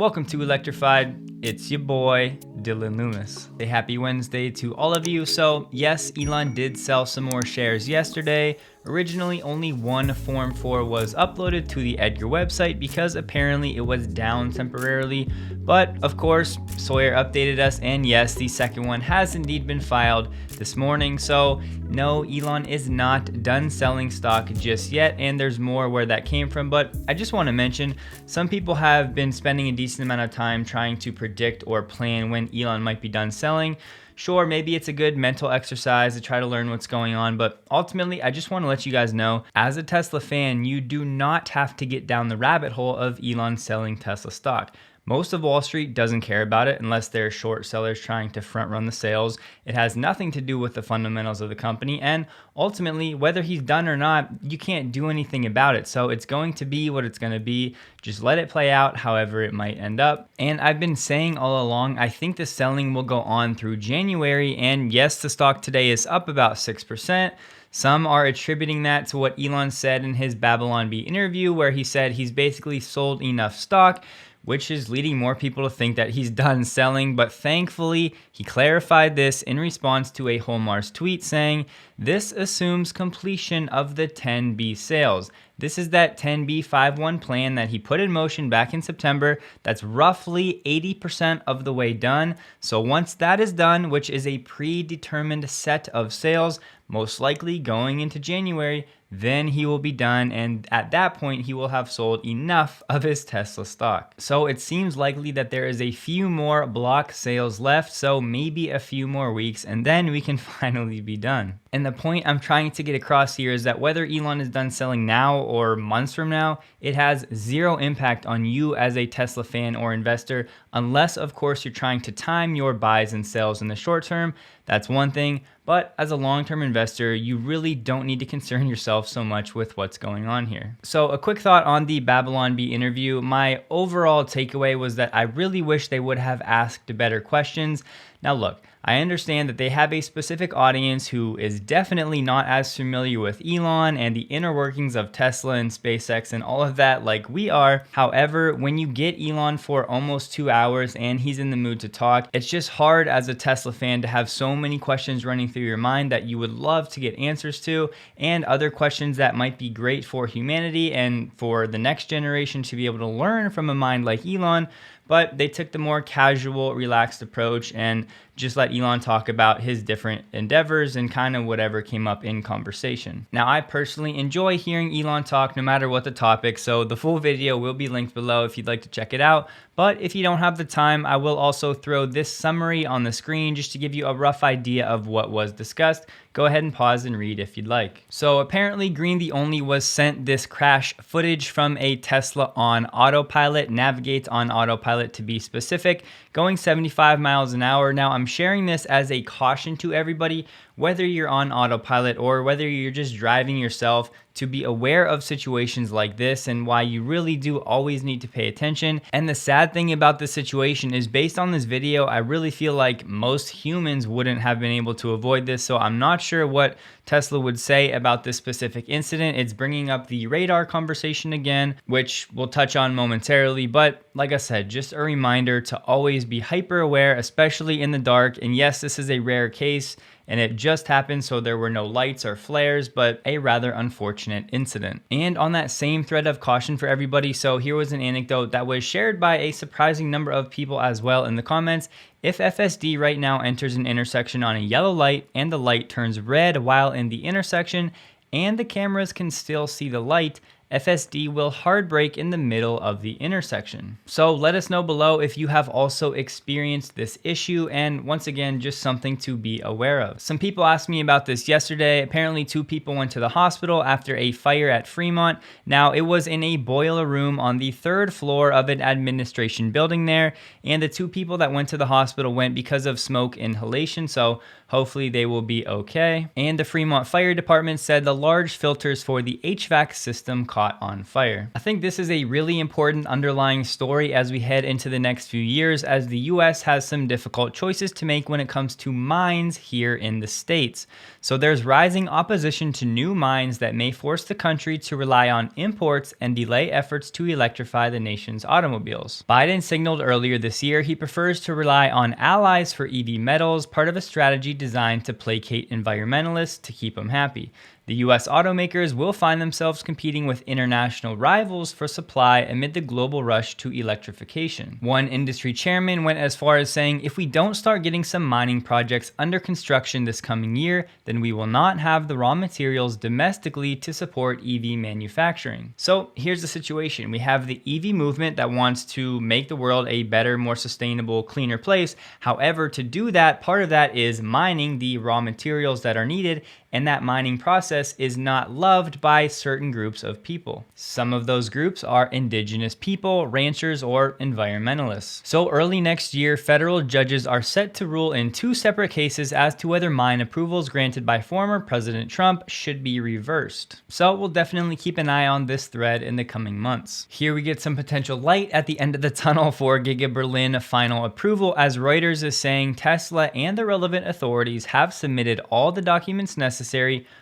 Welcome to Electrified. It's your boy, Dylan Loomis. A happy Wednesday to all of you. So yes, Elon did sell some more shares yesterday. Originally, only one Form 4 was uploaded to the Edgar website because apparently it was down temporarily. But of course, Sawyer updated us, and yes, the second one has indeed been filed this morning. So no, Elon is not done selling stock just yet, and there's more where that came from. But I just want to mention, some people have been spending a decent amount of time trying to predict or plan when Elon might be done selling. Sure, maybe it's a good mental exercise to try to learn what's going on, but ultimately, I just want to let you guys know, as a Tesla fan, you do not have to get down the rabbit hole of Elon selling Tesla stock. Most of Wall Street doesn't care about it unless they're short sellers trying to front run the sales. It has nothing to do with the fundamentals of the company, and ultimately, whether he's done or not, you can't do anything about it. So it's going to be what it's going to be. Just let it play out however it might end up. And I've been saying all along, I think the selling will go on through January, and yes, the stock today is up about 6%. Some are attributing that to what Elon said in his Babylon Bee interview, where he said he's basically sold enough stock, which is leading more people to think that he's done selling. But thankfully, he clarified this in response to a Holmar's tweet saying, "This assumes completion of the 10B sales." This is that 10B51 plan that he put in motion back in September. That's roughly 80% of the way done. So once that is done, which is a predetermined set of sales, most likely going into January, then he will be done, and at that point he will have sold enough of his Tesla stock. So it seems likely that there is a few more block sales left, so maybe a few more weeks, and then we can finally be done. And the point I'm trying to get across here is that whether Elon is done selling now or months from now, it has zero impact on you as a Tesla fan or investor, unless of course you're trying to time your buys and sells in the short term. That's one thing, but as a long-term investor, you really don't need to concern yourself so much with what's going on here. So a quick thought on the Babylon Bee interview. My overall takeaway was that I really wish they would have asked better questions. Now look, I understand that they have a specific audience who is definitely not as familiar with Elon and the inner workings of Tesla and SpaceX and all of that like we are. However, when you get Elon for almost 2 hours and he's in the mood to talk, it's just hard as a Tesla fan to have so many questions running through your mind that you would love to get answers to, and other questions that might be great for humanity and for the next generation to be able to learn from a mind like Elon. But they took the more casual, relaxed approach and just let Elon talk about his different endeavors and kind of whatever came up in conversation. Now, I personally enjoy hearing Elon talk no matter what the topic, so the full video will be linked below if you'd like to check it out. But if you don't have the time, I will also throw this summary on the screen just to give you a rough idea of what was discussed. Go ahead and pause and read if you'd like. So apparently Green the Only was sent this crash footage from a Tesla on autopilot, Navigates on autopilot to be specific, going 75 miles an hour. Now I'm sharing this as a caution to everybody, whether you're on autopilot or whether you're just driving yourself, to be aware of situations like this and why you really do always need to pay attention. And the sad thing about this situation is, based on this video, I really feel like most humans wouldn't have been able to avoid this. So I'm not sure what Tesla would say about this specific incident. It's bringing up the radar conversation again, which we'll touch on momentarily. But like I said, just a reminder to always be hyper aware, especially in the dark. And yes, this is a rare case, and it just happened, so there were no lights or flares, but a rather unfortunate incident. And on that same thread of caution for everybody, so here was an anecdote that was shared by a surprising number of people as well in the comments. If FSD right now enters an intersection on a yellow light and the light turns red while in the intersection and the cameras can still see the light, FSD will hard brake in the middle of the intersection. So let us know below if you have also experienced this issue, and once again, just something to be aware of. Some people asked me about this yesterday. Apparently 2 people went to the hospital after a fire at Fremont. Now, it was in a boiler room on the 3rd floor of an administration building there, and the 2 people that went to the hospital went because of smoke inhalation, so hopefully they will be okay. And the Fremont Fire Department said the large filters for the HVAC system caused caught on fire. I think this is a really important underlying story as we head into the next few years, as the US has some difficult choices to make when it comes to mines here in the States. So there's rising opposition to new mines that may force the country to rely on imports and delay efforts to electrify the nation's automobiles. Biden signaled earlier this year he prefers to rely on allies for EV metals, part of a strategy designed to placate environmentalists to keep them happy. The US automakers will find themselves competing with international rivals for supply amid the global rush to electrification. One industry chairman went as far as saying, if we don't start getting some mining projects under construction this coming year, then we will not have the raw materials domestically to support EV manufacturing. So here's the situation. We have the EV movement that wants to make the world a better, more sustainable, cleaner place. However, to do that, part of that is mining the raw materials that are needed, and that mining process is not loved by certain groups of people. Some of those groups are indigenous people, ranchers, or environmentalists. So early next year, federal judges are set to rule in two separate cases as to whether mine approvals granted by former President Trump should be reversed. So we'll definitely keep an eye on this thread in the coming months. Here we get some potential light at the end of the tunnel for Giga Berlin final approval, as Reuters is saying Tesla and the relevant authorities have submitted all the documents necessary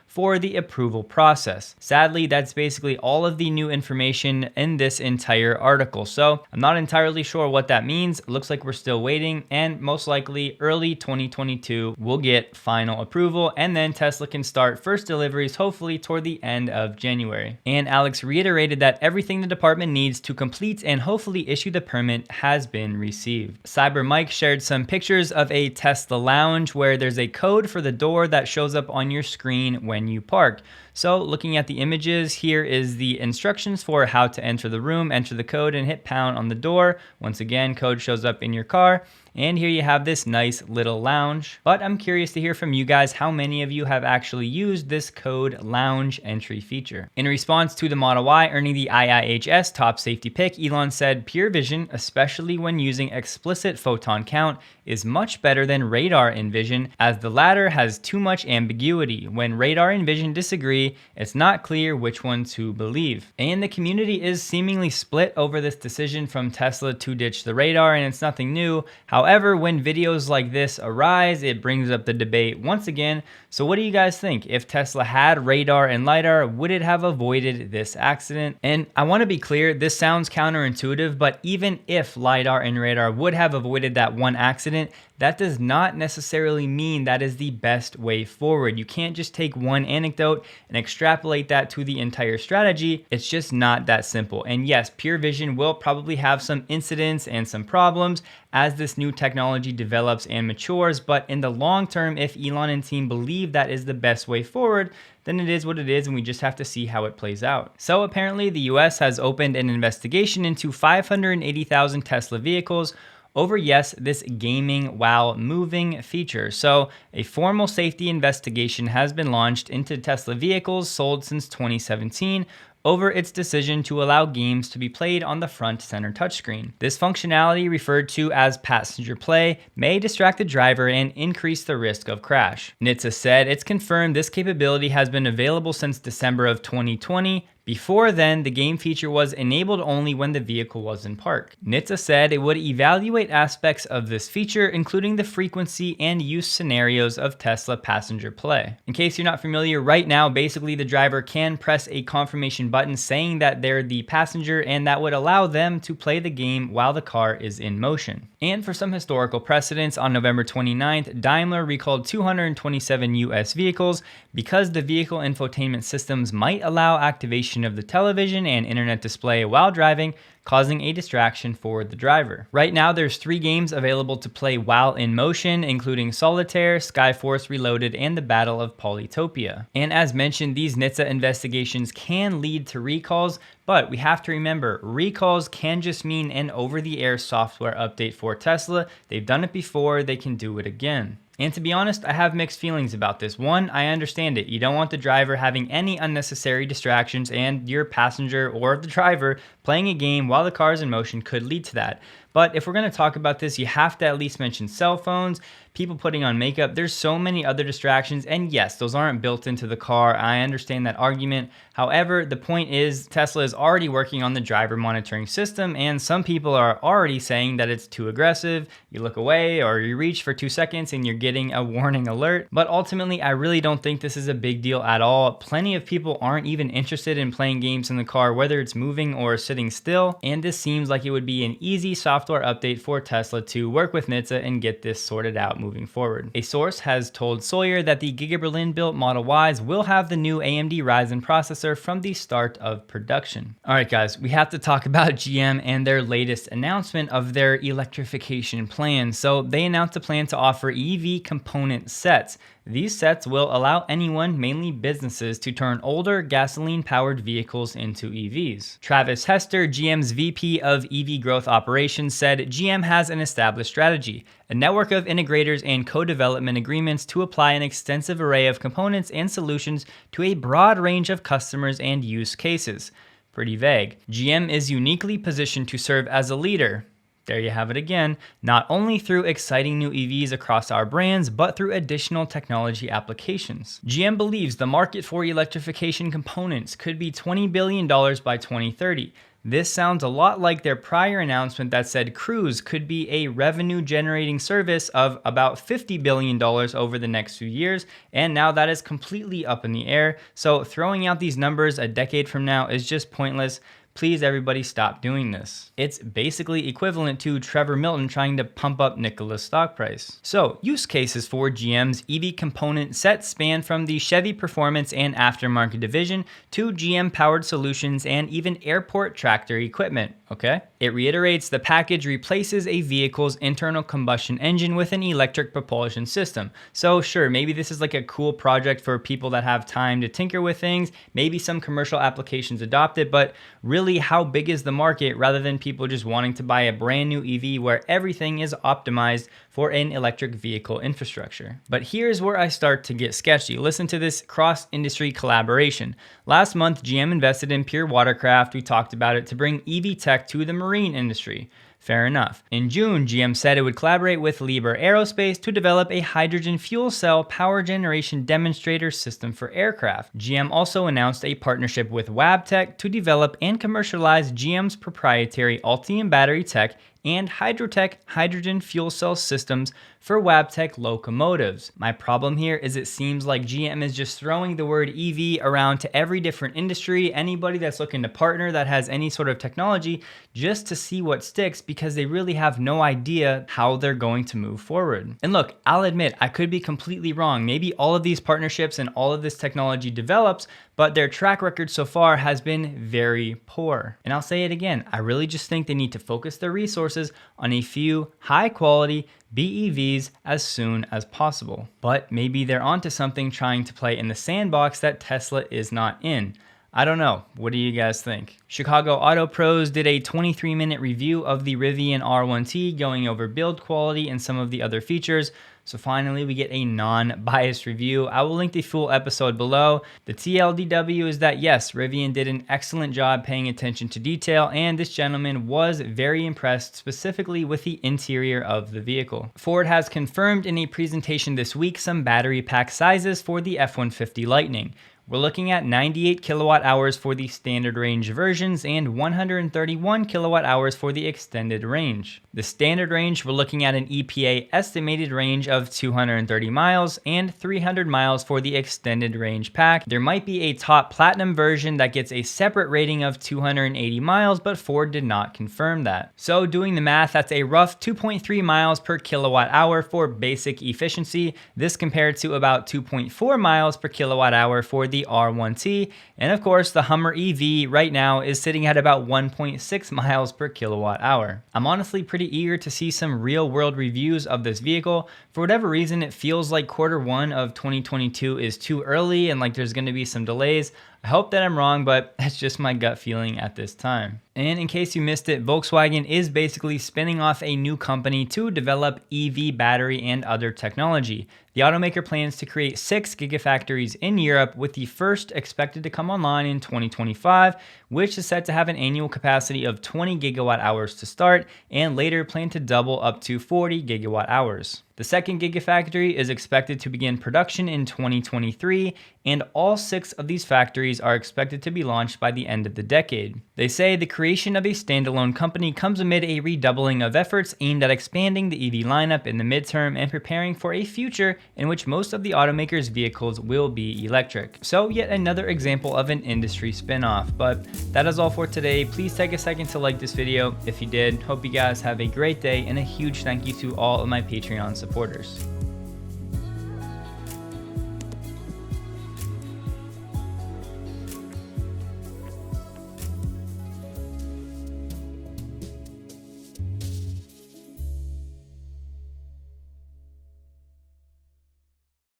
for the approval process. Sadly, that's basically all of the new information in this entire article. So I'm not entirely sure what that means. It looks like we're still waiting, and most likely early 2022 we'll get final approval, and then Tesla can start first deliveries hopefully toward the end of January. And Alex reiterated that everything the department needs to complete and hopefully issue the permit has been received. Cyber Mike shared some pictures of a Tesla lounge where there's a code for the door that shows up on your screen when you park. So looking at the images, here is the instructions for how to enter the room. Enter the code and hit pound on the door. Once again, code shows up in your car. And here you have this nice little lounge. But I'm curious to hear from you guys how many of you have actually used this code lounge entry feature. In response to the Model Y earning the IIHS top safety pick, Elon said pure vision, especially when using explicit photon count, is much better than radar and vision, as the latter has too much ambiguity. When radar and vision disagree, it's not clear which one to believe. And the community is seemingly split over this decision from Tesla to ditch the radar, and it's nothing new. However, when videos like this arise, it brings up the debate once again. So what do you guys think? If Tesla had radar and LiDAR, would it have avoided this accident? And I want to be clear, this sounds counterintuitive, but even if LiDAR and radar would have avoided that one accident, that does not necessarily mean that is the best way forward. You can't just take one anecdote and extrapolate that to the entire strategy. It's just not that simple. And yes, pure vision will probably have some incidents and some problems as this new technology develops and matures, but in the long term, if Elon and team believe that is the best way forward, then it is what it is, and we just have to see how it plays out. So apparently the US has opened an investigation into 580,000 Tesla vehicles over, yes, this gaming while moving feature. So a formal safety investigation has been launched into Tesla vehicles sold since 2017 over its decision to allow games to be played on the front center touchscreen. This functionality, referred to as passenger play, may distract the driver and increase the risk of crash. NHTSA said it's confirmed this capability has been available since December of 2020. Before then, the game feature was enabled only when the vehicle was in park. NHTSA said it would evaluate aspects of this feature, including the frequency and use scenarios of Tesla passenger play. In case you're not familiar, right now, basically the driver can press a confirmation button saying that they're the passenger, and that would allow them to play the game while the car is in motion. And for some historical precedents, on November 29th, Daimler recalled 227 US vehicles because the vehicle infotainment systems might allow activation of the television and internet display while driving, causing a distraction for the driver. Right now, there's 3 games available to play while in motion, including Solitaire, Skyforce Reloaded, and the Battle of Polytopia. And as mentioned, these NHTSA investigations can lead to recalls, but we have to remember, recalls can just mean an over-the-air software update for Tesla. They've done it before, they can do it again. And to be honest, I have mixed feelings about this. One, I understand it. You don't want the driver having any unnecessary distractions and your passenger or the driver playing a game while the car is in motion could lead to that. But if we're going to talk about this, you have to at least mention cell phones, people putting on makeup. There's so many other distractions, and yes, those aren't built into the car. I understand that argument. However, the point is Tesla is already working on the driver monitoring system, and some people are already saying that it's too aggressive. You look away or you reach for 2 seconds and you're getting a warning alert. But ultimately, I really don't think this is a big deal at all. Plenty of people aren't even interested in playing games in the car, whether it's moving or sitting still, and this seems like it would be an easy software update for Tesla to work with NHTSA and get this sorted out moving forward. A source has told Sawyer that the Giga Berlin built Model Ys will have the new AMD Ryzen processor from the start of production. All right, guys, we have to talk about GM and their latest announcement of their electrification plan. So they announced a plan to offer EV component sets. These sets will allow anyone, mainly businesses, to turn older gasoline-powered vehicles into EVs. Travis Hester, GM's VP of EV Growth Operations, said GM has an established strategy, a network of integrators and co-development agreements to apply an extensive array of components and solutions to a broad range of customers and use cases. Pretty vague. GM is uniquely positioned to serve as a leader. There you have it again, not only through exciting new EVs across our brands, but through additional technology applications. GM believes the market for electrification components could be $20 billion by 2030. This sounds a lot like their prior announcement that said Cruise could be a revenue-generating service of about $50 billion over the next few years, and now that is completely up in the air. So throwing out these numbers a decade from now is just pointless. Please, everybody, stop doing this. It's basically equivalent to Trevor Milton trying to pump up Nikola's stock price. So, use cases for GM's EV component set span from the Chevy Performance and Aftermarket division to GM Powered Solutions and even airport tractor equipment, okay? It reiterates the package replaces a vehicle's internal combustion engine with an electric propulsion system. So sure, maybe this is like a cool project for people that have time to tinker with things. Maybe some commercial applications adopt it, but really, how big is the market rather than people just wanting to buy a brand new EV where everything is optimized for an electric vehicle infrastructure? But here's where I start to get sketchy. Listen to this cross-industry collaboration. Last month, GM invested in Pure Watercraft. We talked about it to bring EV tech to the marine industry. Fair enough. In June, GM said it would collaborate with Liebherr Aerospace to develop a hydrogen fuel cell power generation demonstrator system for aircraft. GM also announced a partnership with Wabtec to develop and commercialize GM's proprietary Ultium battery tech and Hydrotech hydrogen fuel cell systems for Wabtec locomotives. My problem here is it seems like GM is just throwing the word EV around to every different industry, anybody that's looking to partner that has any sort of technology, just to see what sticks, because they really have no idea how they're going to move forward. And look, I'll admit, I could be completely wrong. Maybe all of these partnerships and all of this technology develops, but their track record so far has been very poor. And I'll say it again, I really just think they need to focus their resources on a few high-quality BEVs as soon as possible. But maybe they're onto something trying to play in the sandbox that Tesla is not in. I don't know. What do you guys think? Chicago Auto Pros did a 23-minute review of the Rivian R1T, going over build quality and some of the other features. So finally, we get a non-biased review. I will link the full episode below. The TLDW is that yes, Rivian did an excellent job paying attention to detail, and this gentleman was very impressed specifically with the interior of the vehicle. Ford has confirmed in a presentation this week some battery pack sizes for the F-150 Lightning. We're looking at 98 kilowatt hours for the standard range versions and 131 kilowatt hours for the extended range. The standard range, we're looking at an EPA estimated range of 230 miles and 300 miles for the extended range pack. There might be a top platinum version that gets a separate rating of 280 miles, but Ford did not confirm that. So doing the math, that's a rough 2.3 miles per kilowatt hour for basic efficiency. This compared to about 2.4 miles per kilowatt hour for the R1T, and of course the Hummer EV right now is sitting at about 1.6 miles per kilowatt hour. I'm honestly pretty eager to see some real world reviews of this vehicle. For whatever reason, it feels like Q1 of 2022 is too early and like there's going to be some delays. I hope that I'm wrong, but that's just my gut feeling at this time. And in case you missed it, Volkswagen is basically spinning off a new company to develop EV battery and other technology. The automaker plans to create 6 gigafactories in Europe, with the first expected to come online in 2025, which is set to have an annual capacity of 20 gigawatt hours to start, and later plan to double up to 40 gigawatt hours. The second gigafactory is expected to begin production in 2023, and all 6 of these factories are expected to be launched by the end of the decade. They say the creation of a standalone company comes amid a redoubling of efforts aimed at expanding the EV lineup in the midterm and preparing for a future in which most of the automaker's vehicles will be electric. So yet another example of an industry spin-off. But that is all for today. Please take a second to like this video if you did. Hope you guys have a great day, and a huge thank you to all of my Patreon supporters.